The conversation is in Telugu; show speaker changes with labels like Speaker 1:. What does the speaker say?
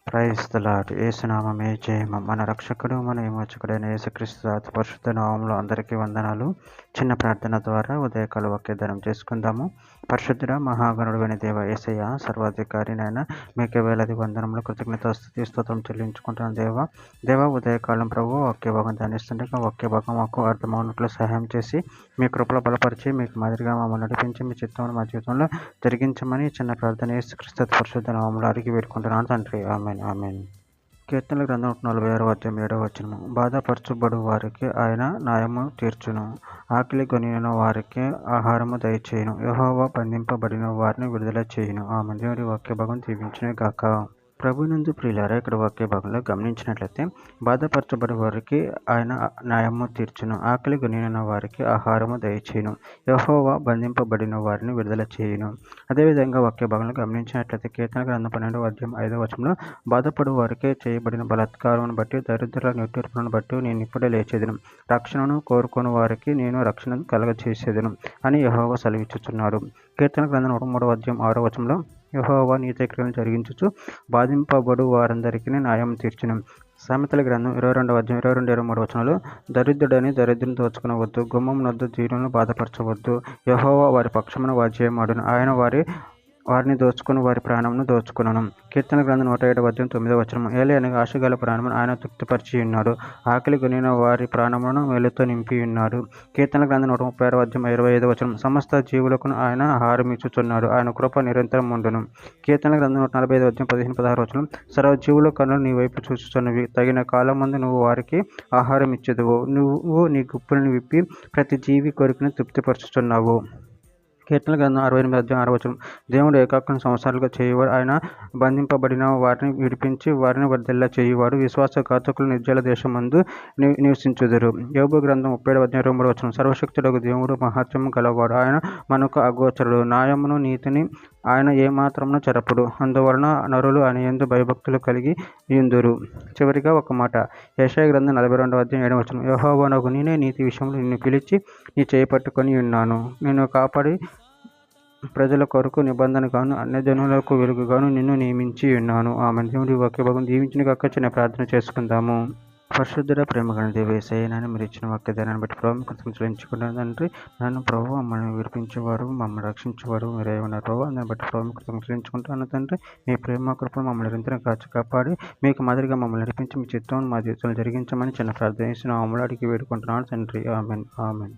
Speaker 1: Praise the lord. యేసునామమే జయము. మన రక్షకుడు మన విమోచకుడైన యేసుక్రీస్తు అతి పరిశుద్ధ నామములో అందరికీ వందనాలు. చిన్న ప్రార్థన ద్వారా ఉదయకాల వాగ్దానం చేసుకుందాము. పరిశుద్ధుడ మహాగణుడైన దేవ యేసయ్య, సర్వాధికారి నాయన, మీకే వేలాది వందనములు కృతజ్ఞతాస్తుతి స్తోత్రం చెల్లించుకుంటాను దేవ ఉదయకాలం ప్రభు వాక్య భాగం ధ్యానిస్తుండగా వాక్య భాగం మాకు అర్థమవునట్లు సహాయం చేసి మీ కృపలో బలపరిచి మీకు మాదిరిగా మమ్మల్ని నడిపించి మీ చిత్తంలో మా జీవితంలో జరిగించమని చిన్న ప్రార్థన యేసుక్రీస్తు అతి పరిశుద్ధ నామములో అడిగి వేడుకుంటున్నాను తండ్రి. ఆమేన్. ఆమేన్. కీర్తనల గ్రంథం 46వ అధ్యాయం 7వ వచనము. బాధపరచబడు వారికి ఆయన న్యాయము తీర్చును, ఆకలి కొనిన వారికి ఆహారము దయచేయును, యెహోవా బంధింపబడిన వారిని విడుదల చేయును. ఆమేన్. దేవుడి వాక్య భాగం దీవించును గాక. ప్రభునందు ప్రియులారా, ఇక్కడ వాక్య భాగంలో గమనించినట్లయితే బాధపరచబడే వారికి ఆయన న్యాయము తీర్చును, ఆకలి కొనిన వారికి ఆహారము దయచేయును, యెహోవా బంధింపబడిన వారిని విడుదల చేయును. అదేవిధంగా వాక్య భాగంలో గమనించినట్లయితే కీర్తన గ్రంథం 12వ అధ్యాయం 5వ వచనంలో బాధపడు వారికి చేయబడిన బలాత్కారమును బట్టి దరిద్రుల నిట్టూర్పులను బట్టి నేను ఇప్పుడే లేచేదను, రక్షణను కోరుకుని వారికి నేను రక్షణ కలగచేసేదను అని యెహోవా సెలవిచ్చుచున్నాడు. కీర్తన గ్రంథం 103వ అధ్యాయం 6వ వచనంలో యెహోవా నీతిక్రియలను జరిగించుచు బాధింపబడు వారందరికీ న్యాయం తీర్చును. సామెతల గ్రంథం 22వ అధ్యాయం 22-23 వచనాలు దరిద్రుడని దరిద్రుని దోచుకునవద్దు, గుమ్మం నొద్దు దీనులను బాధపరచవద్దు, యెహోవా వారి పక్షమున వాజ్యమాడును, ఆయన వారిని దోచుకుని వారి ప్రాణమును దోచుకును. కీర్తన గ్రంథం 107వ అధ్యాయం 9వ వచనం ఏలియనగా ఆశగల ప్రాణమును ఆయన తృప్తిపరిచి ఉన్నాడు, ఆకలి కొనిన వారి ప్రాణమును మేలుతో నింపి ఉన్నాడు. కీర్తన గ్రంథం 136వ అధ్యాయం 25వ వచనం సమస్త జీవులకు ఆయన ఆహారం ఇచ్చుచున్నాడు, ఆయన కృప నిరంతరం ఉండును. కీర్తన గ్రంథం 145వ అధ్యాయం 15-16 వచనం సర్వజీవుల కన్నులు నీ వైపు చూచుచున్నవి, తగిన కాలం ముందు నువ్వు వారికి ఆహారం ఇచ్చేదువు, నువ్వు నీ గుప్పులను విప్పి ప్రతి జీవి కోరికను తృప్తిపరచుచున్నావు. కీర్తన గ్రంథం 68వ అధ్యాయం 6వ వచనం దేవుడు ఏకాగ్రం సంవత్సరాలుగా చేయువాడు, ఆయన బంధింపబడిన వారిని విడిపించి వారిని వర్ధిల్ల చేయువాడు, విశ్వాసఘాతకులు నిర్జల దేశమందు నివసించుదురు. యోబు గ్రంథం 37వ అధ్యాయం 23వ వచనం సర్వశక్తుడగు దేవుడు మహత్యము గలవాడు, ఆయన మనకు అగోచరుడు, న్యాయమును నీతిని ఆయన ఏమాత్రమును చెరపడు, అందువలన నరులు ఆయన యందు భయభక్తులు కలిగి యుందురు. చివరిగా ఒక మాట యెషయా గ్రంథం 42వ అధ్యాయం 7వ వచనం యెహోవానగు నేనే నీతి విషయంలో నిన్ను పిలిచి నీ చేయి పట్టుకొని ఉన్నాను, నిన్ను కాపాడి ప్రజల కొరకు నిబంధనగాను అన్యజనులకు వెలుగుగాను నిన్ను నియమించి ఉన్నాను. ఆమె దేవుడి వాక్య భాగం దీవించిన కాక చిన్న ప్రార్థన చేసుకుందాము. పరిశుద్ధుడ ప్రేమగల దేవ యేసయ్య, మీరు ఇచ్చిన వాక్యదానాన్ని బట్టి ప్రభు కృతజ్ఞతలు చెల్లించుకుంటాను తండ్రి. నన్ను ప్రభు మమ్మల్ని విడిపించేవారు, మమ్మల్ని రక్షించేవారు మీరే ఉన్నారు ప్రభు. దాన్ని బట్టి ప్రభు కృతజ్ఞతలు చెల్లించుకుంటాను తండ్రి. మీ ప్రేమ కృపను మమ్మల్ని నిరంతరం కాపాడి మీకు మాదిరిగా మమ్మల్ని నడిపించి మీ చిత్తం మా జీవితంలో జరిగించమని చిన్న ప్రార్థన చేసి నా అమలు అడిగి వేడుకుంటున్నాను తండ్రి. ఆమెన్. ఆమెన్.